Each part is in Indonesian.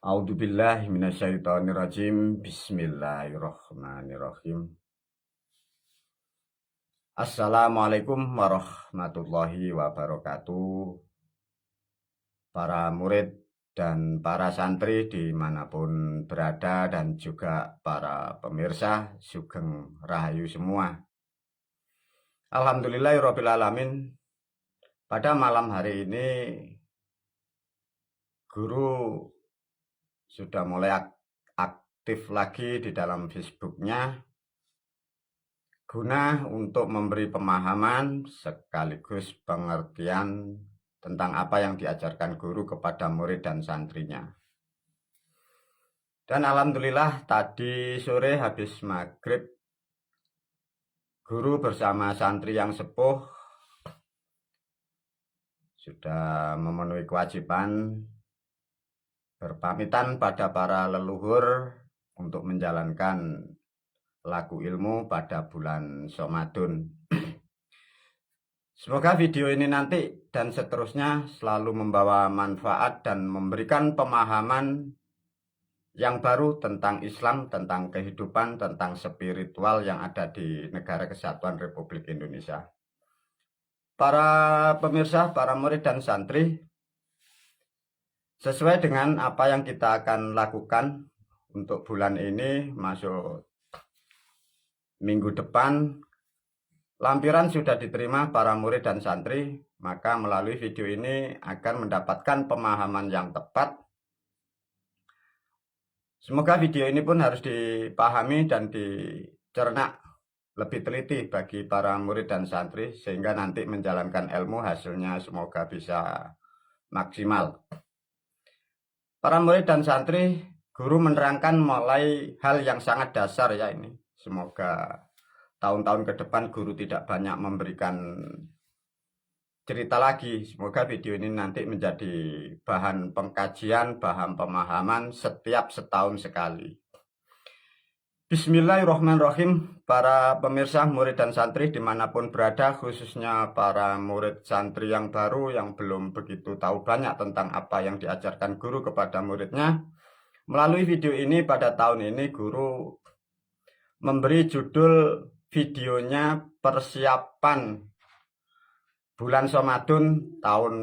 A'udzubillahi minasyaitonirrajim. Bismillahirrahmanirrahim. Assalamualaikum warahmatullahi wabarakatuh. Para murid dan para santri dimanapun berada dan juga para pemirsa Sugeng Rahayu semua. Alhamdulillahirrabbilalamin. Pada malam hari ini guru sudah mulai aktif lagi di dalam Facebooknya guna untuk memberi pemahaman sekaligus pengertian tentang apa yang diajarkan guru kepada murid dan santrinya. Dan alhamdulillah tadi sore habis maghrib guru bersama santri yang sepuh sudah memenuhi kewajiban berpamitan pada para leluhur untuk menjalankan laku ilmu pada bulan Ramadan. Semoga video ini nanti dan seterusnya selalu membawa manfaat dan memberikan pemahaman yang baru tentang Islam, tentang kehidupan, tentang spiritual yang ada di Negara Kesatuan Republik Indonesia. Para pemirsa, para murid dan santri, sesuai dengan apa yang kita akan lakukan untuk bulan ini masuk minggu depan, lampiran sudah diterima para murid dan santri, maka melalui video ini akan mendapatkan pemahaman yang tepat. Semoga video ini pun harus dipahami dan dicerna lebih teliti bagi para murid dan santri, sehingga nanti menjalankan ilmu hasilnya semoga bisa maksimal. Para murid dan santri, guru menerangkan mulai hal yang sangat dasar ya ini. Semoga tahun-tahun ke depan guru tidak banyak memberikan cerita lagi. Semoga video ini nanti menjadi bahan pengkajian, bahan pemahaman setiap setahun sekali. Bismillahirrahmanirrahim. Para pemirsa, murid dan santri dimanapun berada, khususnya para murid santri yang baru yang belum begitu tahu banyak tentang apa yang diajarkan guru kepada muridnya. Melalui video ini pada tahun ini guru memberi judul videonya persiapan bulan Ramadan tahun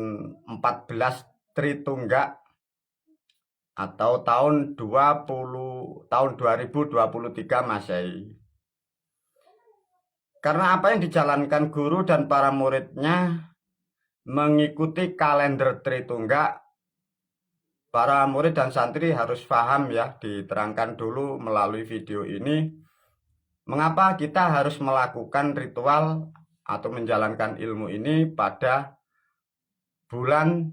14 Tritunggak atau tahun 2023 Masehi. Karena apa yang dijalankan guru dan para muridnya mengikuti kalender Tritunggak, para murid dan santri harus paham ya, diterangkan dulu melalui video ini mengapa kita harus melakukan ritual atau menjalankan ilmu ini pada bulan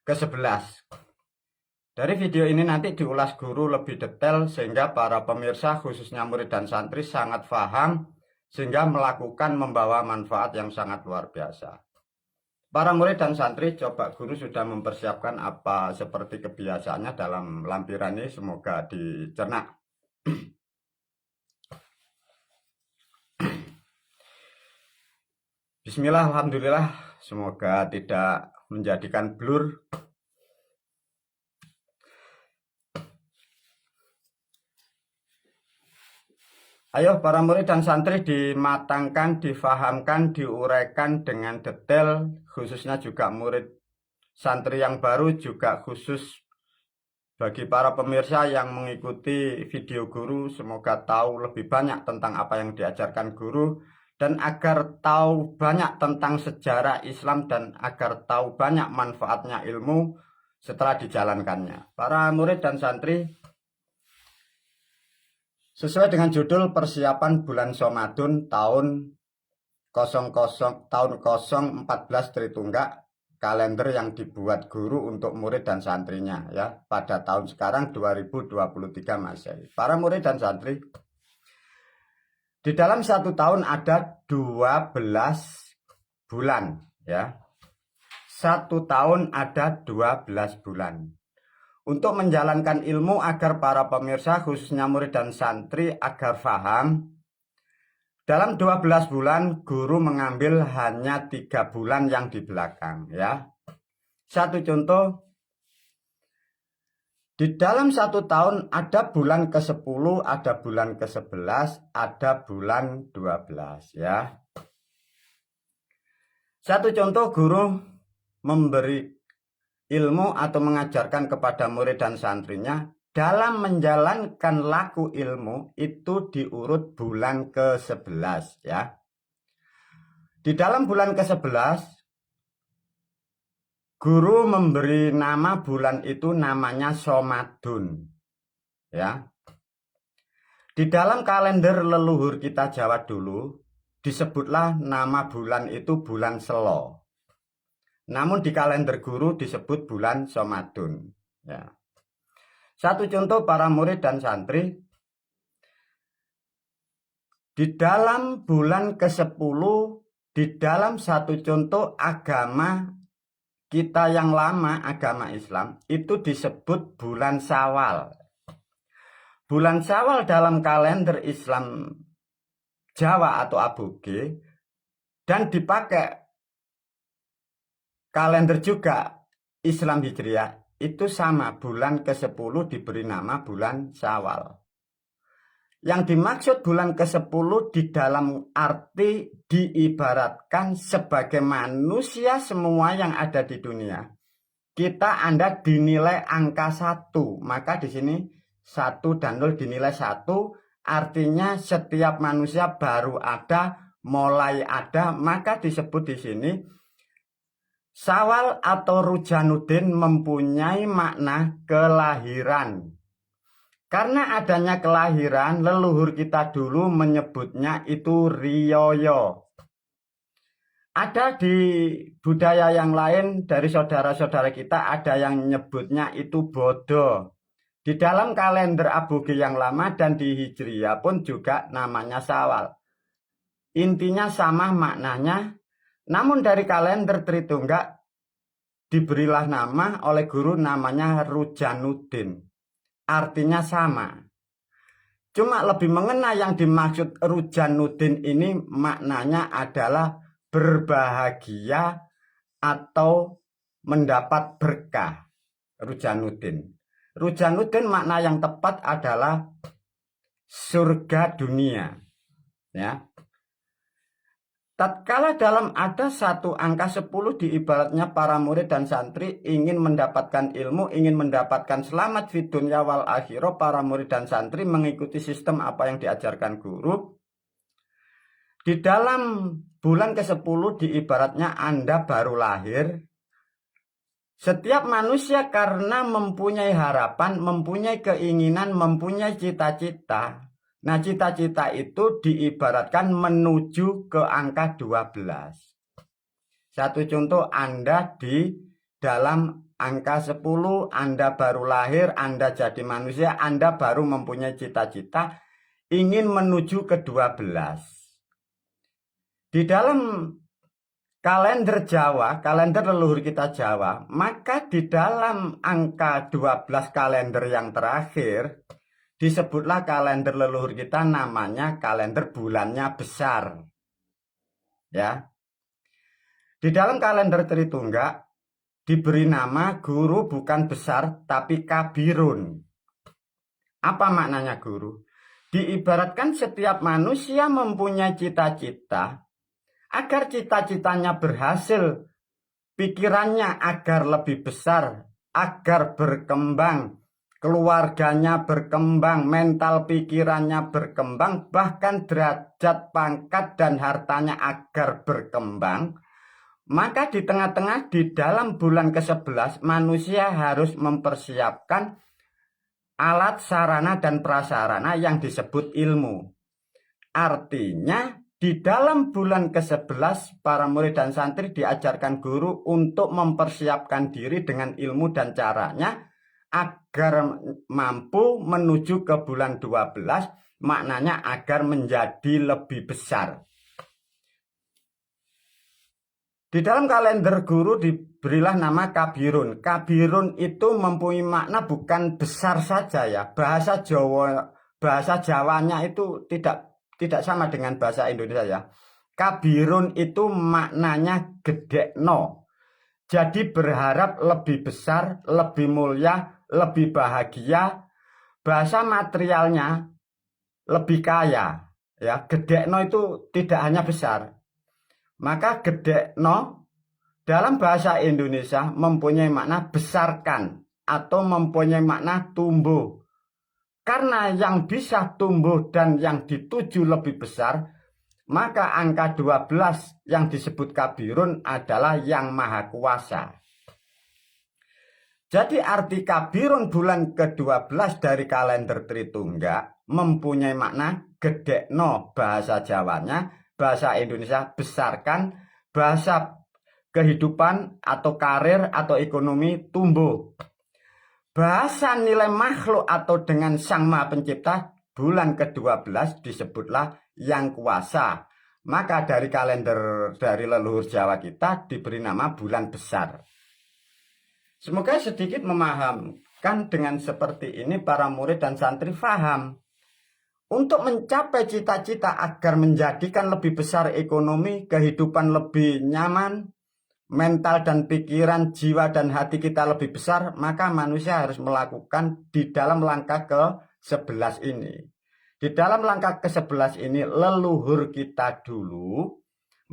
ke-11. Dari video ini nanti diulas guru lebih detail sehingga para pemirsa khususnya murid dan santri sangat paham sehingga melakukan membawa manfaat yang sangat luar biasa. Para murid dan santri, coba guru sudah mempersiapkan apa seperti kebiasaannya dalam lampiran ini, semoga dicerna. Bismillah, alhamdulillah, semoga tidak menjadikan blur. Ayo para murid dan santri dimatangkan, difahamkan, diuraikan dengan detail, khususnya juga murid santri yang baru, juga khusus bagi para pemirsa yang mengikuti video guru, semoga tahu lebih banyak tentang apa yang diajarkan guru, dan agar tahu banyak tentang sejarah Islam dan agar tahu banyak manfaatnya ilmu setelah dijalankannya. Para murid dan santri, sesuai dengan judul persiapan bulan Ramadan tahun 14 Tritunggak, kalender yang dibuat guru untuk murid dan santrinya ya pada tahun sekarang 2023 Masehi. Para murid dan santri, di dalam satu tahun ada 12 bulan ya. Satu tahun ada 12 bulan. Untuk menjalankan ilmu agar para pemirsa khususnya murid dan santri agar paham, dalam 12 bulan guru mengambil hanya 3 bulan yang di belakang ya. Satu contoh, Di dalam 1 tahun ada bulan ke-10, ada bulan ke-11, ada bulan 12 ya. Satu contoh guru memberi ilmu atau mengajarkan kepada murid dan santrinya dalam menjalankan laku ilmu itu diurut bulan ke-11 ya. Di dalam bulan ke-11 guru memberi nama bulan itu namanya Shomadun ya. Di dalam kalender leluhur kita Jawa dulu disebutlah nama bulan itu bulan Selo. Namun di kalender guru disebut bulan Shomadun ya. Satu contoh para murid dan santri, di dalam bulan ke-10, di dalam satu contoh agama kita yang lama, agama Islam, itu disebut bulan Syawal. Bulan Syawal dalam kalender Islam Jawa atau aboge dan dipakai kalender juga Islam Hijriah itu sama, bulan ke-10 diberi nama bulan Syawal. Yang dimaksud bulan ke-10 di dalam arti diibaratkan sebagai manusia semua yang ada di dunia. Kita Anda dinilai angka 1, maka di sini 1 dan 0 dinilai 1, artinya setiap manusia baru ada, mulai ada, maka disebut di sini Syawal atau Rujanuddin mempunyai makna kelahiran. Karena adanya kelahiran, leluhur kita dulu menyebutnya itu Riyoyo. Ada di budaya yang lain dari saudara-saudara kita ada yang menyebutnya itu Bodo. Di dalam kalender aboge yang lama dan di Hijriah pun juga namanya Syawal. Intinya sama maknanya. Namun dari kalender Tritungga diberilah nama oleh guru namanya Rujanuddin. Artinya sama. Cuma lebih mengena yang dimaksud Rujanuddin ini maknanya adalah berbahagia atau mendapat berkah. Rujanuddin. Rujanuddin makna yang tepat adalah surga dunia. Ya. Tatkala dalam ada satu angka 10 diibaratnya para murid dan santri ingin mendapatkan ilmu, ingin mendapatkan selamat di dunia wal akhirah, para murid dan santri mengikuti sistem apa yang diajarkan guru. Di dalam bulan ke-10 diibaratnya Anda baru lahir. Setiap manusia karena mempunyai harapan, mempunyai keinginan, mempunyai cita-cita. Nah, cita-cita itu diibaratkan menuju ke angka 12. Satu contoh, Anda di dalam angka 10, Anda baru lahir, Anda jadi manusia, Anda baru mempunyai cita-cita, ingin menuju ke 12. Di dalam kalender Jawa, kalender leluhur kita Jawa, maka di dalam angka 12 kalender yang terakhir, disebutlah kalender leluhur kita namanya kalender bulannya besar. Ya. Di dalam kalender Tritungga diberi nama guru bukan besar tapi kabirun. Apa maknanya guru? Diibaratkan setiap manusia mempunyai cita-cita agar cita-citanya berhasil, pikirannya agar lebih besar, agar berkembang, keluarganya berkembang, mental pikirannya berkembang, bahkan derajat pangkat dan hartanya agar berkembang. Maka di tengah-tengah di dalam bulan ke-11 manusia harus mempersiapkan alat, sarana, dan prasarana yang disebut ilmu. Artinya di dalam bulan ke-11 para murid dan santri diajarkan guru untuk mempersiapkan diri dengan ilmu dan caranya agar mampu menuju ke bulan 12, maknanya agar menjadi lebih besar. Di dalam kalender guru diberilah nama kabirun. Kabirun itu mempunyai makna bukan besar saja ya. Bahasa Jawanya itu tidak sama dengan bahasa Indonesia ya. Kabirun itu maknanya gedekno. Jadi berharap lebih besar, lebih mulia, lebih bahagia, bahasa materialnya lebih kaya. Ya, gedekno itu tidak hanya besar. Maka gedekno dalam bahasa Indonesia mempunyai makna besarkan atau mempunyai makna tumbuh. Karena yang bisa tumbuh dan yang dituju lebih besar, maka angka 12 yang disebut kabirun adalah yang maha kuasa. Jadi arti kabirun bulan ke-12 dari kalender Tritungga mempunyai makna gedekno bahasa Jawanya, bahasa Indonesia besarkan, bahasa kehidupan atau karir atau ekonomi tumbuh. Bahasa nilai makhluk atau dengan Sang Maha Pencipta bulan ke-12 disebutlah yang kuasa. Maka dari kalender dari leluhur Jawa kita diberi nama bulan besar. Semoga sedikit memahamkan dengan seperti ini para murid dan santri faham. Untuk mencapai cita-cita agar menjadikan lebih besar ekonomi, kehidupan lebih nyaman, mental dan pikiran, jiwa dan hati kita lebih besar, maka manusia harus melakukan di dalam langkah ke-11 ini. Di dalam langkah ke-11 ini leluhur kita dulu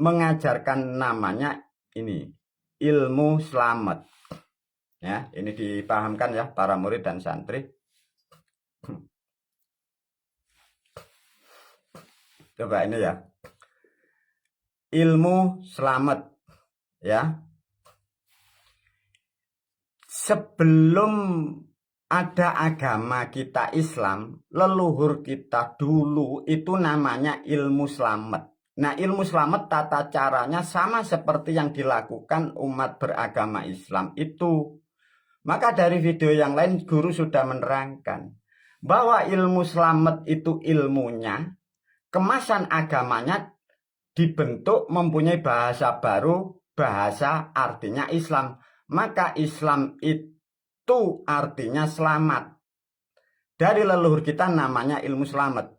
mengajarkan namanya ini, ilmu selamat. Ya, ini dipahamkan ya para murid dan santri. Coba ini ya. Ilmu selamat ya. Sebelum ada agama kita Islam, leluhur kita dulu itu namanya ilmu selamat. Nah, ilmu selamat tata caranya sama seperti yang dilakukan umat beragama Islam itu. Maka dari video yang lain guru sudah menerangkan bahwa ilmu selamat itu ilmunya, kemasan agamanya dibentuk mempunyai bahasa baru, bahasa artinya Islam. Maka Islam itu artinya selamat. Dari leluhur kita namanya ilmu selamat.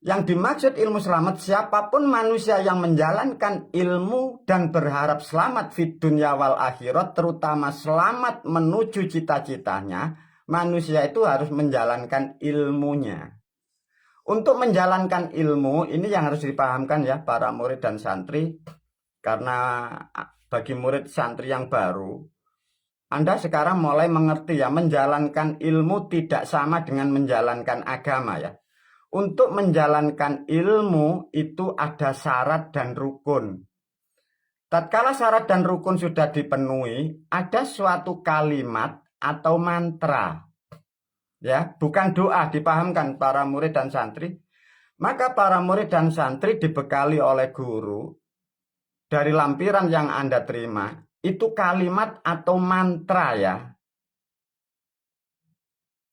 Yang dimaksud ilmu selamat, siapapun manusia yang menjalankan ilmu dan berharap selamat fid dunya wal akhirat, terutama selamat menuju cita-citanya, manusia itu harus menjalankan ilmunya. Untuk menjalankan ilmu, ini yang harus dipahamkan ya para murid dan santri, karena bagi murid santri yang baru, Anda sekarang mulai mengerti ya, menjalankan ilmu tidak sama dengan menjalankan agama ya. Untuk menjalankan ilmu itu ada syarat dan rukun. Tatkala syarat dan rukun sudah dipenuhi, ada suatu kalimat atau mantra. Ya, bukan doa, dipahamkan para murid dan santri. Maka para murid dan santri dibekali oleh guru dari lampiran yang Anda terima, itu kalimat atau mantra ya.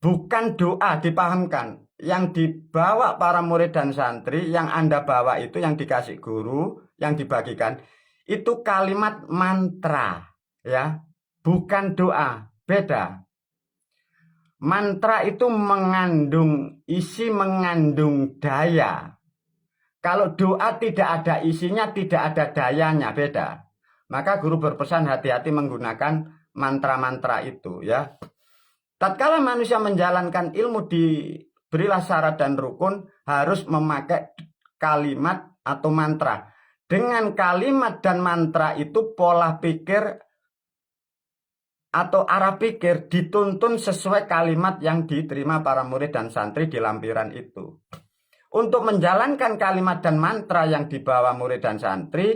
Bukan doa, dipahamkan. Yang dibawa para murid dan santri, yang Anda bawa itu, yang dikasih guru, yang dibagikan, itu kalimat mantra, ya, bukan doa, beda. Mantra itu mengandung isi, mengandung daya. Kalau doa tidak ada isinya, tidak ada dayanya, beda. Maka guru berpesan hati-hati menggunakan mantra-mantra itu, ya. Tatkala manusia menjalankan ilmu berilah syarat dan rukun, harus memakai kalimat atau mantra. Dengan kalimat dan mantra itu pola pikir atau arah pikir dituntun sesuai kalimat yang diterima para murid dan santri di lampiran itu. Untuk menjalankan kalimat dan mantra yang dibawa murid dan santri,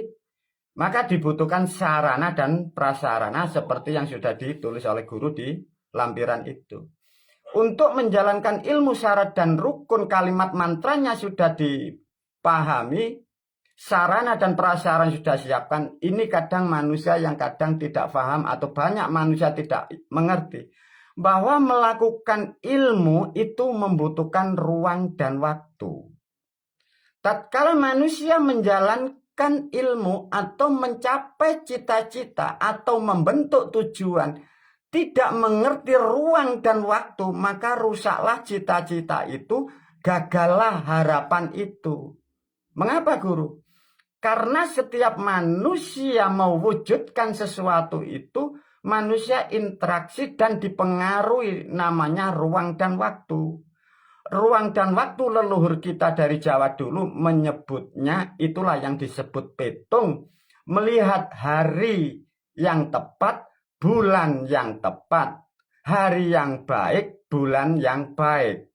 maka dibutuhkan sarana dan prasarana seperti yang sudah ditulis oleh guru di lampiran itu. Untuk menjalankan ilmu syarat dan rukun kalimat mantranya sudah dipahami, sarana dan prasarana sudah siapkan. Ini kadang manusia yang kadang tidak paham atau banyak manusia tidak mengerti bahwa melakukan ilmu itu membutuhkan ruang dan waktu. Tatkala manusia menjalankan ilmu atau mencapai cita-cita atau membentuk tujuan, tidak mengerti ruang dan waktu, maka rusaklah cita-cita itu, gagallah harapan itu. Mengapa guru? Karena setiap manusia mewujudkan sesuatu itu manusia interaksi dan dipengaruhi namanya ruang dan waktu. Ruang dan waktu leluhur kita dari Jawa dulu menyebutnya itulah yang disebut petung. Melihat hari yang tepat, bulan yang tepat, hari yang baik, bulan yang baik.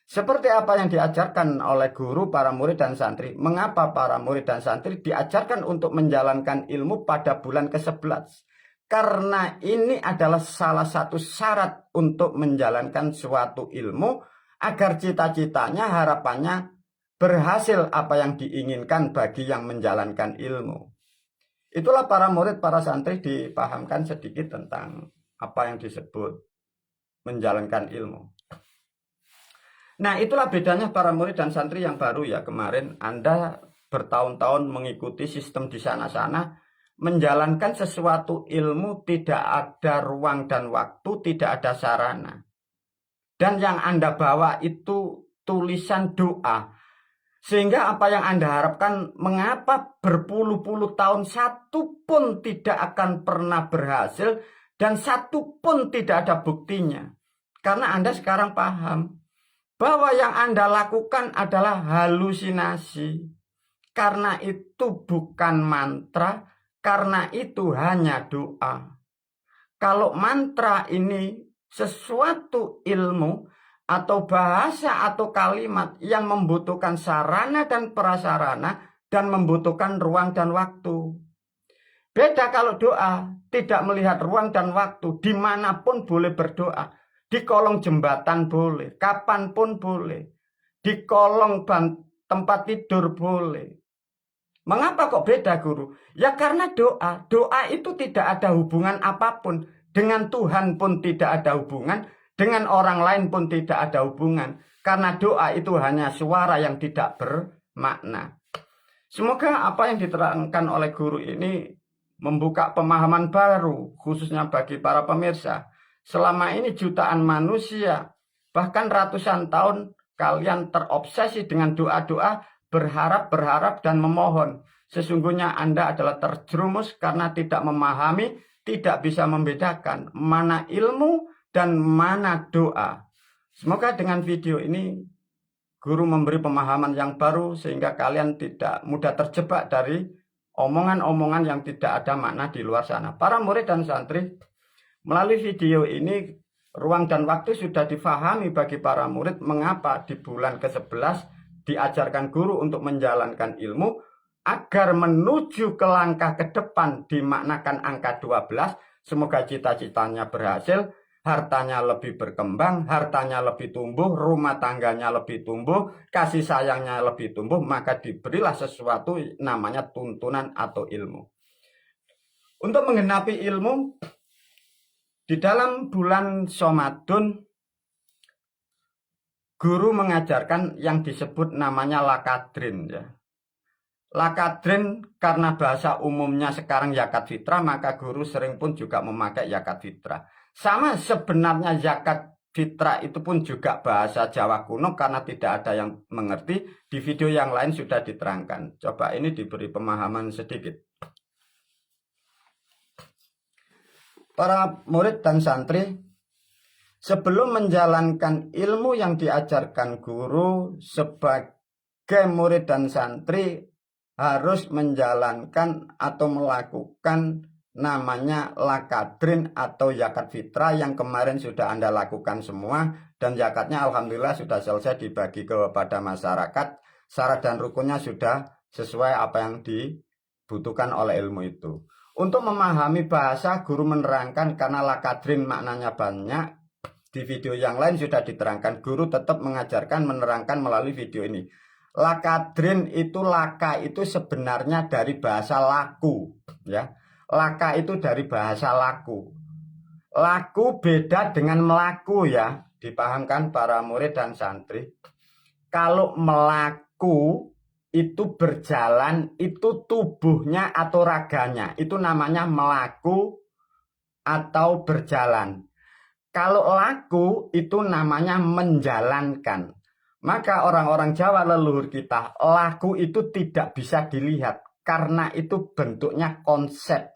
Seperti apa yang diajarkan oleh guru, para murid dan santri. Mengapa para murid dan santri diajarkan untuk menjalankan ilmu pada bulan ke-11? Karena ini adalah salah satu syarat untuk menjalankan suatu ilmu agar cita-citanya, harapannya berhasil apa yang diinginkan bagi yang menjalankan ilmu. Itulah para murid, para santri dipahamkan sedikit tentang apa yang disebut menjalankan ilmu. Nah, itulah bedanya para murid dan santri yang baru ya. Kemarin Anda bertahun-tahun mengikuti sistem di sana-sana, menjalankan sesuatu ilmu tidak ada ruang dan waktu, tidak ada sarana. Dan yang Anda bawa itu tulisan doa. Sehingga apa yang Anda harapkan, mengapa berpuluh-puluh tahun satu pun tidak akan pernah berhasil dan satu pun tidak ada buktinya. Karena Anda sekarang paham bahwa yang Anda lakukan adalah halusinasi. Karena itu bukan mantra, karena itu hanya doa. Kalau mantra ini sesuatu ilmu atau bahasa atau kalimat yang membutuhkan sarana dan prasarana dan membutuhkan ruang dan waktu. Beda kalau doa, tidak melihat ruang dan waktu, dimanapun boleh berdoa. Di kolong jembatan boleh, kapanpun boleh. Di kolong tempat tidur boleh. Mengapa kok beda, guru? Ya karena doa. Doa itu tidak ada hubungan apapun. Dengan Tuhan pun tidak ada hubungan. Dengan orang lain pun tidak ada hubungan. Karena doa itu hanya suara yang tidak bermakna. Semoga apa yang diterangkan oleh guru ini membuka pemahaman baru, khususnya bagi para pemirsa. Selama ini jutaan manusia, bahkan ratusan tahun kalian terobsesi dengan doa-doa, berharap dan memohon. Sesungguhnya Anda adalah terjerumus karena tidak memahami, tidak bisa membedakan mana ilmu dan mana doa. Semoga dengan video ini guru memberi pemahaman yang baru sehingga kalian tidak mudah terjebak dari omongan-omongan yang tidak ada makna di luar sana. Para murid dan santri, melalui video ini, ruang dan waktu sudah difahami bagi para murid mengapa di bulan ke-11 diajarkan guru untuk menjalankan ilmu agar menuju ke langkah ke depan dimaknakan angka 12. Semoga cita-citanya berhasil, hartanya lebih berkembang, hartanya lebih tumbuh, rumah tangganya lebih tumbuh, kasih sayangnya lebih tumbuh, maka diberilah sesuatu namanya tuntunan atau ilmu. Untuk menggenapi ilmu, di dalam bulan Ramadan, guru mengajarkan yang disebut namanya lakadrin ya. Lakadrin karena bahasa umumnya sekarang zakat fitrah, maka guru sering pun juga memakai zakat fitrah. Sama sebenarnya zakat fitrah itu pun juga bahasa Jawa kuno karena tidak ada yang mengerti. Di video yang lain sudah diterangkan. Coba ini diberi pemahaman sedikit. Para murid dan santri, sebelum menjalankan ilmu yang diajarkan guru, sebagai murid dan santri harus menjalankan atau melakukan namanya lakadrin atau zakat fitrah yang kemarin sudah Anda lakukan semua, dan zakatnya alhamdulillah sudah selesai dibagi kepada masyarakat. Syarat dan rukunnya sudah sesuai apa yang dibutuhkan oleh ilmu itu. Untuk memahami bahasa, guru menerangkan karena lakadrin maknanya banyak. Di video yang lain sudah diterangkan. Guru tetap mengajarkan, menerangkan melalui video ini. Lakadrin itu, laka itu sebenarnya dari bahasa laku ya. Laka itu dari bahasa laku. Laku beda dengan melaku ya. Dipahamkan para murid dan santri. Kalau melaku itu berjalan, itu tubuhnya atau raganya, itu namanya melaku atau berjalan. Kalau laku itu namanya menjalankan. Maka orang-orang Jawa leluhur kita, laku itu tidak bisa dilihat karena itu bentuknya konsep.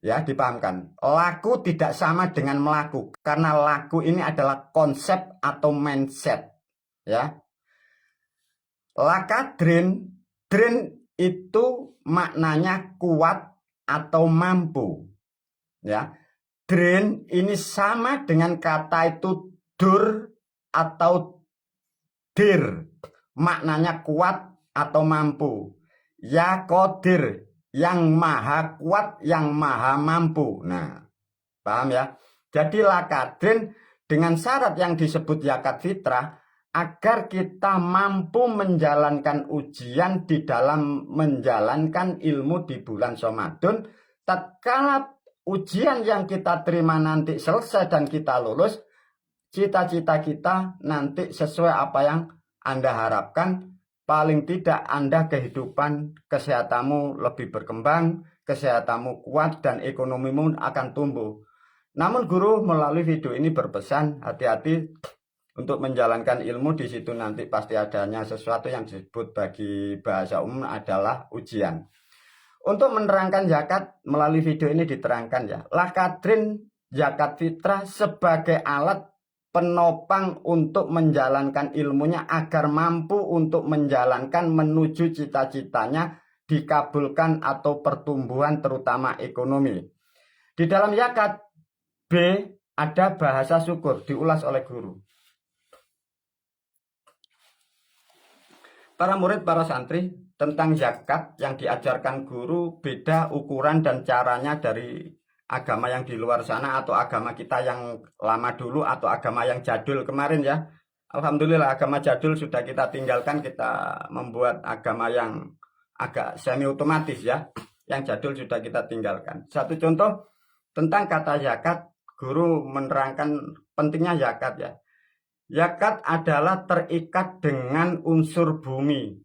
Ya, dipahamkan. Laku tidak sama dengan melaku. Karena laku ini adalah konsep atau mindset. Ya. Lakadrin, drin itu maknanya kuat atau mampu. Ya. Drin ini sama dengan kata itu dur atau dir. Maknanya kuat atau mampu. Ya kodir, yang maha kuat, yang maha mampu. Nah, paham ya? Jadi lakadrin dengan syarat yang disebut zakat fitrah agar kita mampu menjalankan ujian di dalam menjalankan ilmu di bulan Ramadan. Tatkala ujian yang kita terima nanti selesai dan kita lulus, cita-cita kita nanti sesuai apa yang Anda harapkan. Paling tidak Anda kehidupan kesehatanmu lebih berkembang, kesehatanmu kuat, dan ekonomimu akan tumbuh. Namun guru melalui video ini berpesan hati-hati untuk menjalankan ilmu. Di situ nanti pasti adanya sesuatu yang disebut bagi bahasa umum adalah ujian. Untuk menerangkan zakat melalui video ini diterangkan ya, lakadrin zakat fitrah sebagai alat penopang untuk menjalankan ilmunya agar mampu untuk menjalankan menuju cita-citanya dikabulkan atau pertumbuhan terutama ekonomi. Di dalam zakat B ada bahasa syukur diulas oleh guru. Para murid, para santri, tentang zakat yang diajarkan guru beda ukuran dan caranya dari agama yang di luar sana atau agama kita yang lama dulu atau agama yang jadul kemarin ya. Alhamdulillah agama jadul sudah kita tinggalkan, kita membuat agama yang agak semi otomatis ya. Yang jadul sudah kita tinggalkan. Satu contoh tentang kata zakat, guru menerangkan pentingnya zakat ya. Zakat adalah terikat dengan unsur bumi.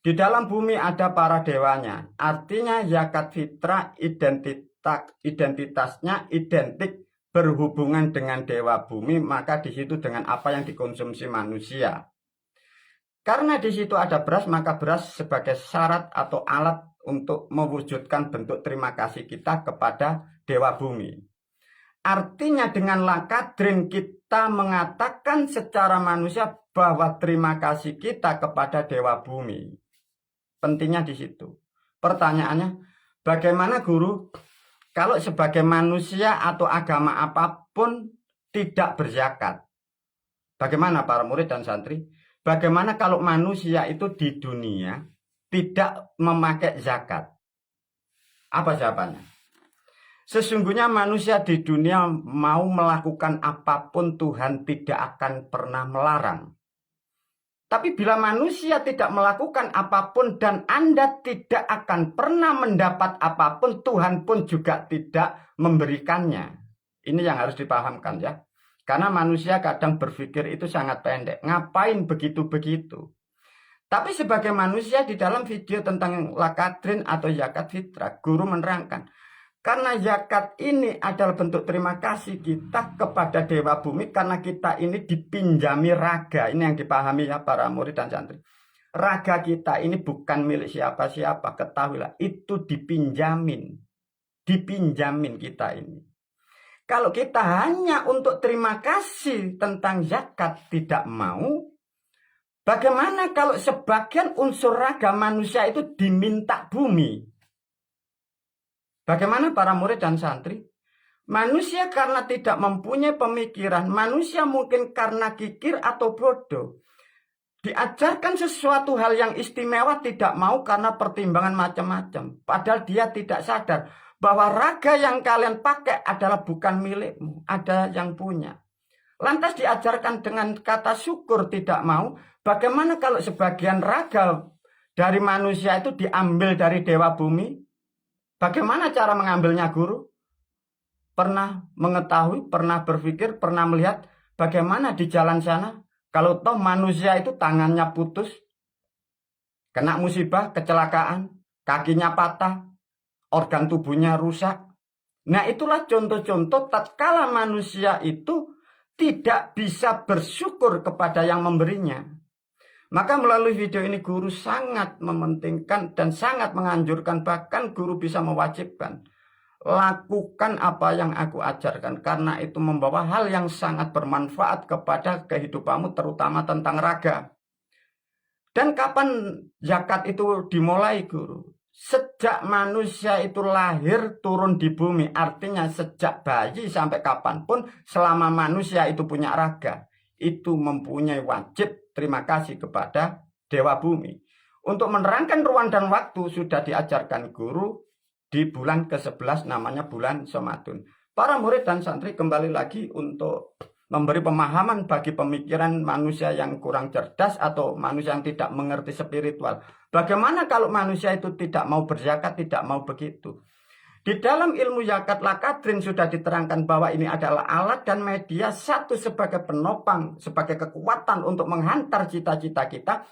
Di dalam bumi ada para dewanya. Artinya zakat fitrah identitasnya identik berhubungan dengan dewa bumi, maka di situ dengan apa yang dikonsumsi manusia. Karena di situ ada beras, maka beras sebagai syarat atau alat untuk mewujudkan bentuk terima kasih kita kepada dewa bumi. Artinya dengan lakadrin kita mengatakan secara manusia bahwa terima kasih kita kepada dewa bumi. Pentingnya di situ. Pertanyaannya, bagaimana guru kalau sebagai manusia atau agama apapun tidak berzakat? Bagaimana para murid dan santri? Bagaimana kalau manusia itu di dunia tidak memakai zakat? Apa jawabannya? Sesungguhnya manusia di dunia mau melakukan apapun Tuhan tidak akan pernah melarang. Tapi bila manusia tidak melakukan apapun dan Anda tidak akan pernah mendapat apapun, Tuhan pun juga tidak memberikannya. Ini yang harus dipahamkan ya. Karena manusia kadang berpikir itu sangat pendek. Ngapain begitu-begitu? Tapi sebagai manusia di dalam video tentang lakadrin atau zakat fitrah, guru menerangkan. Karena zakat ini adalah bentuk terima kasih kita kepada dewa bumi. Karena kita ini dipinjami raga. Ini yang dipahami ya para murid dan santri. Raga kita ini bukan milik siapa-siapa. Ketahuilah itu dipinjamin. Dipinjamin kita ini. Kalau kita hanya untuk terima kasih tentang zakat tidak mau. Bagaimana kalau sebagian unsur raga manusia itu diminta bumi? Bagaimana para murid dan santri? Manusia karena tidak mempunyai pemikiran, manusia mungkin karena kikir atau bodoh, diajarkan sesuatu hal yang istimewa tidak mau karena pertimbangan macam-macam. Padahal dia tidak sadar bahwa raga yang kalian pakai adalah bukan milikmu, ada yang punya. Lantas diajarkan dengan kata syukur tidak mau. Bagaimana kalau sebagian raga dari manusia itu diambil dari dewa bumi? Bagaimana cara mengambilnya guru? Pernah mengetahui, pernah berpikir, pernah melihat bagaimana di jalan sana? Kalau toh manusia itu tangannya putus, kena musibah, kecelakaan, kakinya patah, organ tubuhnya rusak. Nah itulah contoh-contoh tatkala manusia itu tidak bisa bersyukur kepada yang memberinya. Maka melalui video ini guru sangat mementingkan dan sangat menganjurkan, bahkan guru bisa mewajibkan. lakukan apa yang aku ajarkan, karena itu membawa hal yang sangat bermanfaat kepada kehidupanmu, terutama tentang raga. Dan kapan zakat itu dimulai, Guru? Sejak manusia itu lahir turun di bumi, artinya sejak bayi sampai kapanpun, selama manusia itu punya raga, itu mempunyai wajib terima kasih kepada Dewa Bumi. Untuk menerangkan ruang dan waktu sudah diajarkan guru di bulan ke-11, namanya bulan Somatun. Para murid dan santri kembali lagi untuk memberi pemahaman bagi pemikiran manusia yang kurang cerdas atau manusia yang tidak mengerti spiritual. Bagaimana kalau manusia itu tidak mau berzakat, tidak mau begitu? Di dalam ilmu zakat lakadrin sudah diterangkan bahwa ini adalah alat dan media, satu sebagai penopang, sebagai kekuatan untuk menghantar cita-cita kita.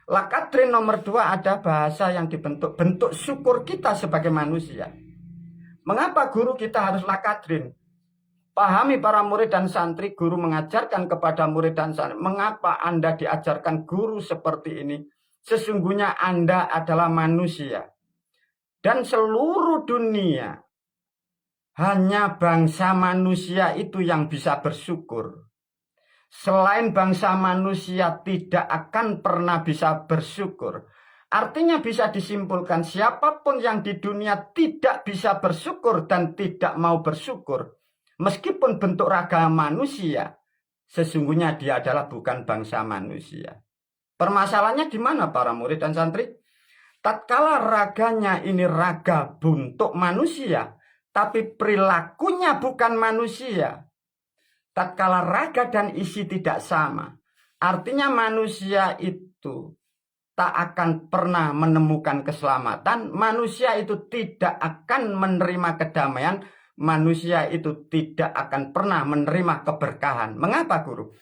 Lakadrin nomor 2 ada bahasa yang dibentuk bentuk syukur kita sebagai manusia. Mengapa guru kita harus lakadrin? Pahami para murid dan santri, guru mengajarkan kepada murid dan santri, mengapa Anda diajarkan guru seperti ini? Sesungguhnya Anda adalah manusia. Dan seluruh dunia, hanya bangsa manusia itu yang bisa bersyukur. Selain bangsa manusia tidak akan pernah bisa bersyukur. Artinya bisa disimpulkan siapapun yang di dunia tidak bisa bersyukur dan tidak mau bersyukur, meskipun bentuk raga manusia, sesungguhnya dia adalah bukan bangsa manusia. Permasalahannya di mana para murid dan santri? Tatkala raganya ini raga bentuk manusia, tapi perilakunya bukan manusia. Tatkala raga dan isi tidak sama, artinya manusia itu tak akan pernah menemukan keselamatan, manusia itu tidak akan menerima kedamaian, manusia itu tidak akan pernah menerima keberkahan. Mengapa, guru?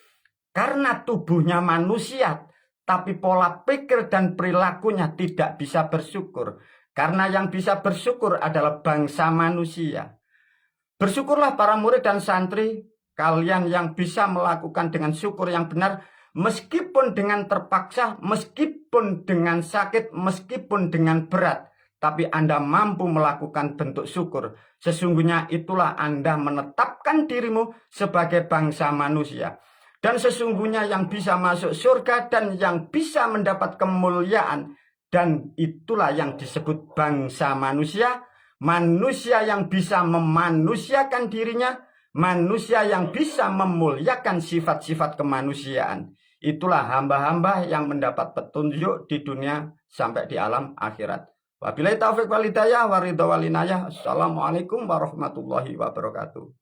Karena tubuhnya manusia, tapi pola pikir dan perilakunya tidak bisa bersyukur. Karena yang bisa bersyukur adalah bangsa manusia. Bersyukurlah para murid dan santri, kalian yang bisa melakukan dengan syukur yang benar, meskipun dengan terpaksa, meskipun dengan sakit, meskipun dengan berat, tapi Anda mampu melakukan bentuk syukur. Sesungguhnya itulah Anda menetapkan dirimu sebagai bangsa manusia. Dan sesungguhnya yang bisa masuk surga dan yang bisa mendapat kemuliaan, dan itulah yang disebut bangsa manusia. Manusia yang bisa memanusiakan dirinya, manusia yang bisa memuliakan sifat-sifat kemanusiaan. Itulah hamba-hamba yang mendapat petunjuk di dunia sampai di alam akhirat. Wabillahi taufiq wal hidayah wa ridha wal inayah. Assalamualaikum warahmatullahi wabarakatuh.